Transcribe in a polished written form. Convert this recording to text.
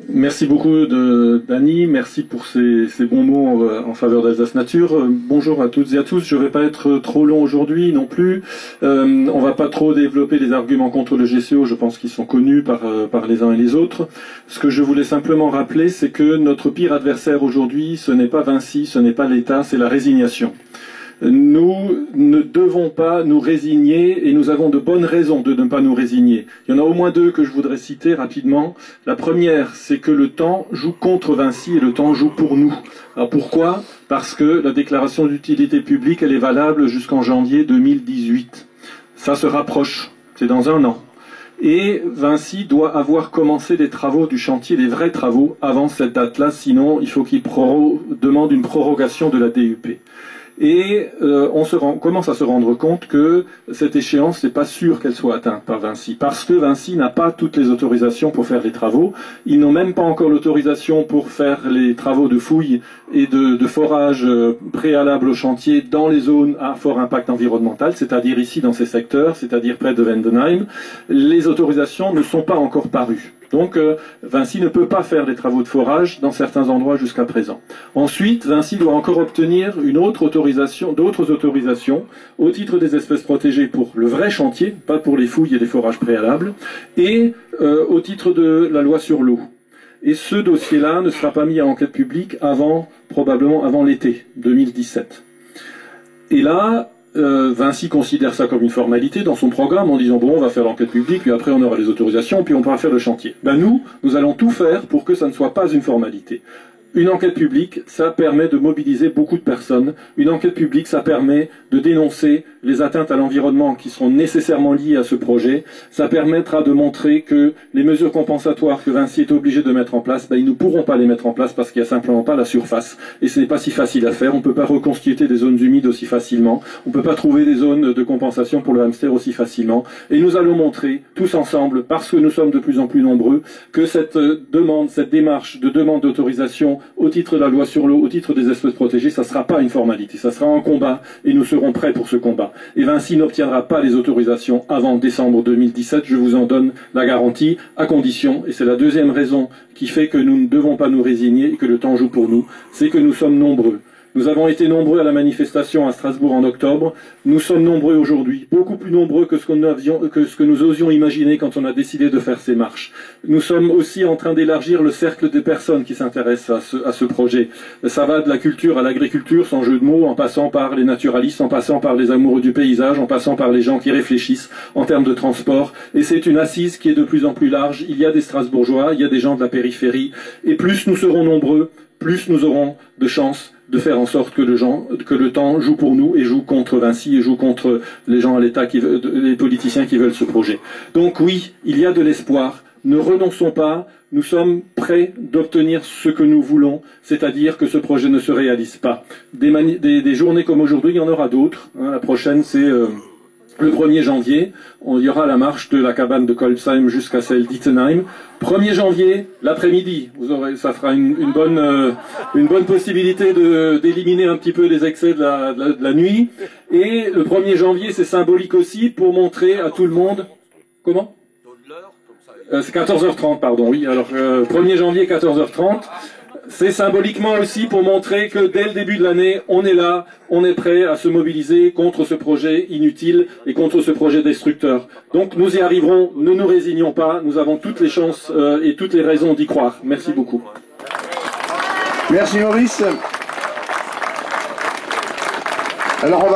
Merci beaucoup Dany, merci pour ces bons mots en faveur d'Alsace Nature. Bonjour à toutes et à tous, je ne vais pas être trop long aujourd'hui non plus. On ne va pas trop développer les arguments contre le GCO, je pense qu'ils sont connus par les uns et les autres. Ce que je voulais simplement rappeler, c'est que notre pire adversaire aujourd'hui, ce n'est pas Vinci, ce n'est pas l'État, c'est la résignation. Nous ne devons pas nous résigner et nous avons de bonnes raisons de ne pas nous résigner. Il y en a au moins deux que je voudrais citer rapidement. La première, c'est que le temps joue contre Vinci et le temps joue pour nous. Alors pourquoi ? Parce que la déclaration d'utilité publique, elle est valable jusqu'en janvier 2018. Ça se rapproche, c'est dans un an. Et Vinci doit avoir commencé les travaux du chantier, les vrais travaux, avant cette date-là, sinon il faut qu'il demande une prorogation de la DUP. Et on commence à se rendre compte que cette échéance, n'est pas sûr qu'elle soit atteinte par Vinci, parce que Vinci n'a pas toutes les autorisations pour faire les travaux. Ils n'ont même pas encore l'autorisation pour faire les travaux de fouilles et de forage préalables au chantier dans les zones à fort impact environnemental, c'est-à-dire ici dans ces secteurs, c'est-à-dire près de Vendenheim. Les autorisations ne sont pas encore parues. Donc Vinci ne peut pas faire les travaux de forage dans certains endroits jusqu'à présent. Ensuite, Vinci doit encore obtenir d'autres autorisations au titre des espèces protégées pour le vrai chantier, pas pour les fouilles et les forages préalables, et au titre de la loi sur l'eau. Et ce dossier-là ne sera pas mis à enquête publique probablement avant l'été 2017. Et là, Vinci considère ça comme une formalité dans son programme en disant bon, on va faire l'enquête publique, puis après on aura les autorisations, puis on pourra faire le chantier. Ben nous allons tout faire pour que ça ne soit pas une formalité. Une enquête publique, ça permet de mobiliser beaucoup de personnes. Une enquête publique, ça permet de dénoncer les atteintes à l'environnement qui seront nécessairement liées à ce projet. Ça permettra de montrer que les mesures compensatoires que Vinci est obligé de mettre en place, ils ne pourront pas les mettre en place parce qu'il n'y a simplement pas la surface. Et ce n'est pas si facile à faire. On ne peut pas reconstituer des zones humides aussi facilement. On ne peut pas trouver des zones de compensation pour le hamster aussi facilement. Et nous allons montrer, tous ensemble, parce que nous sommes de plus en plus nombreux, que cette démarche de demande d'autorisation au titre de la loi sur l'eau, au titre des espèces protégées, ça ne sera pas une formalité, ça sera un combat et nous serons prêts pour ce combat. Et Vinci n'obtiendra pas les autorisations avant décembre 2017, je vous en donne la garantie, à condition, et c'est la deuxième raison qui fait que nous ne devons pas nous résigner et que le temps joue pour nous, c'est que nous sommes nombreux. Nous avons été nombreux à la manifestation à Strasbourg en octobre. Nous sommes nombreux aujourd'hui, beaucoup plus nombreux que ce que nous osions imaginer quand on a décidé de faire ces marches. Nous sommes aussi en train d'élargir le cercle des personnes qui s'intéressent à ce projet. Ça va de la culture à l'agriculture, sans jeu de mots, en passant par les naturalistes, en passant par les amoureux du paysage, en passant par les gens qui réfléchissent en termes de transport. Et c'est une assise qui est de plus en plus large. Il y a des Strasbourgeois, il y a des gens de la périphérie. Et plus nous serons nombreux, plus nous aurons de chances de faire en sorte que le temps joue pour nous et joue contre Vinci et joue contre les gens à l'État, les politiciens qui veulent ce projet. Donc oui, il y a de l'espoir. Ne renonçons pas. Nous sommes prêts d'obtenir ce que nous voulons, c'est-à-dire que ce projet ne se réalise pas. Des journées comme aujourd'hui, il y en aura d'autres. La prochaine, c'est le 1er janvier, il y aura la marche de la cabane de Kolbsheim jusqu'à celle d'Itzenheim. 1er janvier, l'après-midi, ça fera une bonne possibilité d'éliminer un petit peu les excès de la nuit. Et le 1er janvier, c'est symbolique aussi pour montrer à tout le monde... Comment ? C'est 14h30, pardon, oui. Alors, 1er janvier, 14h30. C'est symboliquement aussi pour montrer que dès le début de l'année, on est là, on est prêt à se mobiliser contre ce projet inutile et contre ce projet destructeur. Donc nous y arriverons, ne nous résignons pas, nous avons toutes les chances et toutes les raisons d'y croire. Merci beaucoup. Merci Maurice. Alors on va